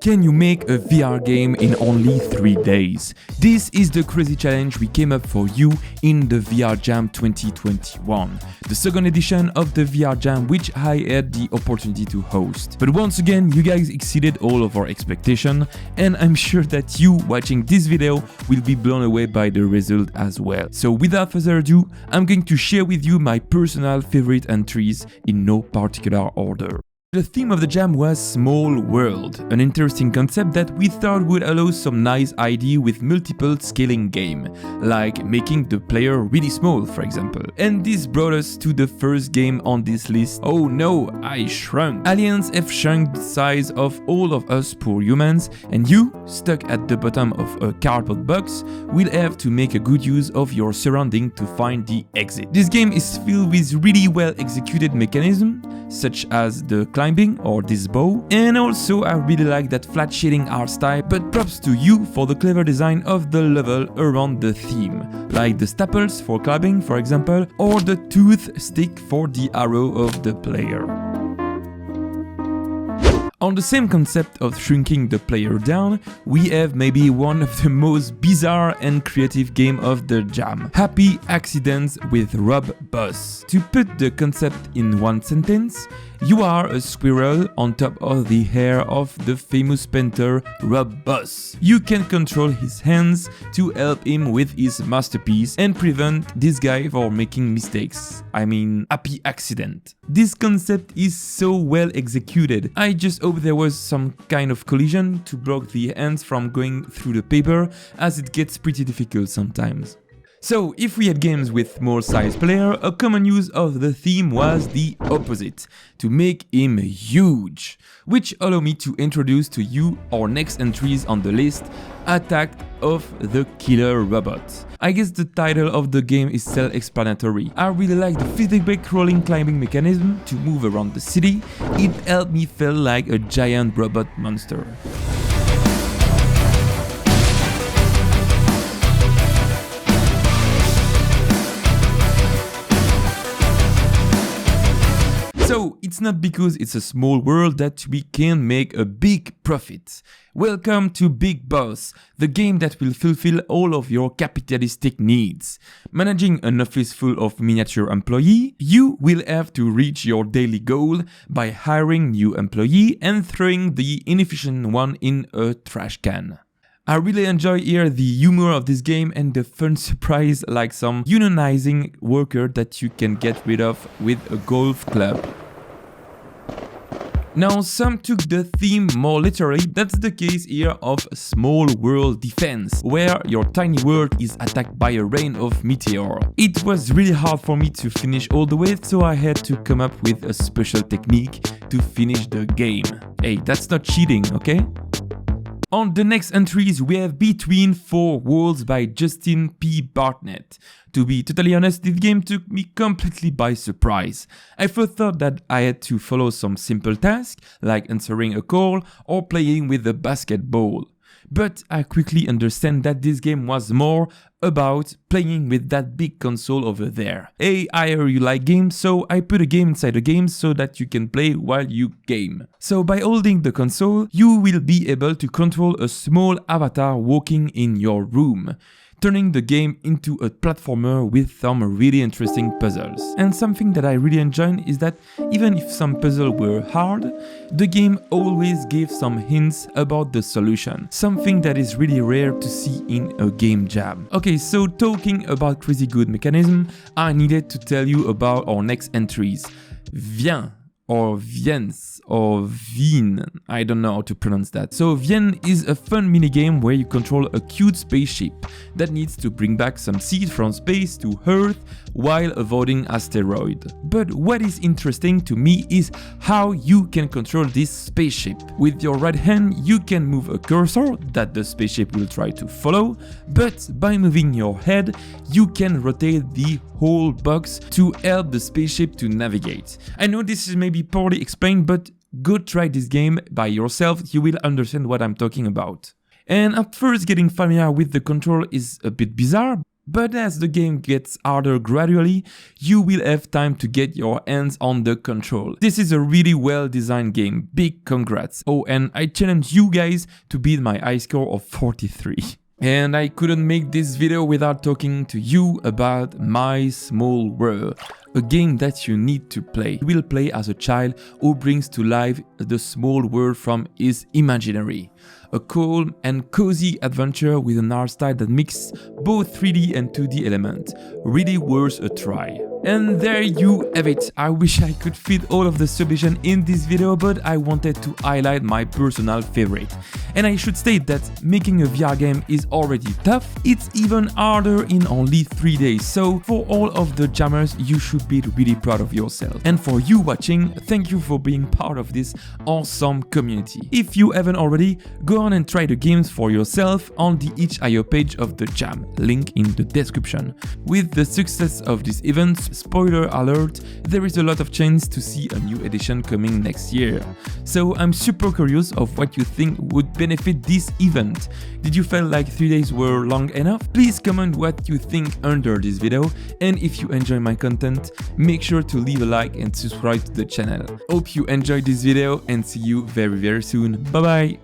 Can you make a VR game in only 3 days? This is the crazy challenge we came up for you in the VR Jam 2021, the second edition of the VR Jam which I had the opportunity to host. But once again, you guys exceeded all of our expectations, and I'm sure that you watching this video will be blown away by the result as well. So without further ado, I'm going to share with you my personal favorite entries in no particular order. The theme of the jam was Small World, an interesting concept that we thought would allow some nice idea with multiple scaling game, like making the player really small, for example. And this brought us to the first game on this list. Oh no, I shrunk. Aliens have shrunk the size of all of us poor humans, and you, stuck at the bottom of a cardboard box, will have to make a good use of your surrounding to find the exit. This game is filled with really well executed mechanisms, such as the climbing or this bow, and also I really like that flat shading art style, but props to you for the clever design of the level around the theme, like the staples for climbing for example, or the tooth stick for the arrow of the player. On the same concept of shrinking the player down, we have maybe one of the most bizarre and creative game of the jam, Happy Accidents with Rob Boss. To put the concept in one sentence, you are a squirrel on top of the hair of the famous painter Rob Boss. You can control his hands to help him with his masterpiece and prevent this guy from making mistakes. I mean, happy accident. This concept is so well executed. I just hope there was some kind of collision to block the hands from going through the paper, as it gets pretty difficult sometimes. So, if we had games with more size player, a common use of the theme was the opposite, to make him huge, which allow me to introduce to you our next entries on the list, Attack of the Killer Robot. I guess the title of the game is self-explanatory. I really like the physics-based crawling climbing mechanism to move around the city. It helped me feel like a giant robot monster. So, it's not because it's a small world that we can make a big profit. Welcome to Big Boss, the game that will fulfill all of your capitalistic needs. Managing an office full of miniature employees, you will have to reach your daily goal by hiring new employees and throwing the inefficient one in a trash can. I really enjoy here the humor of this game and the fun surprise like some unionizing worker that you can get rid of with a golf club. Now, some took the theme more literally. That's the case here of Small World Defense, where your tiny world is attacked by a rain of meteor. It was really hard for me to finish all the way, so I had to come up with a special technique to finish the game. Hey, that's not cheating, okay? On the next entries, we have Between Four Worlds by Justin P. Bartnett. To be totally honest, this game took me completely by surprise. I first thought that I had to follow some simple tasks, like answering a call or playing with a basketball. But I quickly understand that this game was more about playing with that big console over there. Hey, I hear you like games, so I put a game inside a game so that you can play while you game. So by holding the console, you will be able to control a small avatar walking in your room, turning the game into a platformer with some really interesting puzzles. And something that I really enjoy is that even if some puzzles were hard, the game always gave some hints about the solution, something that is really rare to see in a game jam. Okay, so talking about crazy good mechanism, I needed to tell you about our next entries. Vienne, or Vienne, or Vienne, I don't know how to pronounce that. So Vienne is a fun minigame where you control a cute spaceship that needs to bring back some seeds from space to Earth while avoiding asteroid. But what is interesting to me is how you can control this spaceship. With your right hand you can move a cursor that the spaceship will try to follow, but by moving your head you can rotate the whole box to help the spaceship to navigate. I know this is maybe poorly explained, but go try this game by yourself, you will understand what I'm talking about. And at first getting familiar with the control is a bit bizarre, But as the game gets harder gradually, you will have time to get your hands on the control. This is a really well designed game, big congrats. Oh, and I challenge you guys to beat my high score of 43. And I couldn't make this video without talking to you about My Small World, a game that you need to play. You will play as a child who brings to life the small world from his imaginary. A calm and cozy adventure with an art style that mixes both 3D and 2D elements. Really worth a try. And there you have it. I wish I could fit all of the submission in this video, but I wanted to highlight my personal favorite. And I should state that making a VR game is already tough. It's even harder in only 3 days. So for all of the jammers, you should be really proud of yourself. And for you watching, thank you for being part of this awesome community. If you haven't already, go on and try the games for yourself on the itch.io page of the jam, link in the description. With the success of this event, spoiler alert, there is a lot of chance to see a new edition coming next year. So I'm super curious of what you think would benefit this event. Did you feel like 3 days were long enough? Please comment what you think under this video, and if you enjoy my content, make sure to leave a like and subscribe to the channel. Hope you enjoyed this video and see you very soon. Bye bye!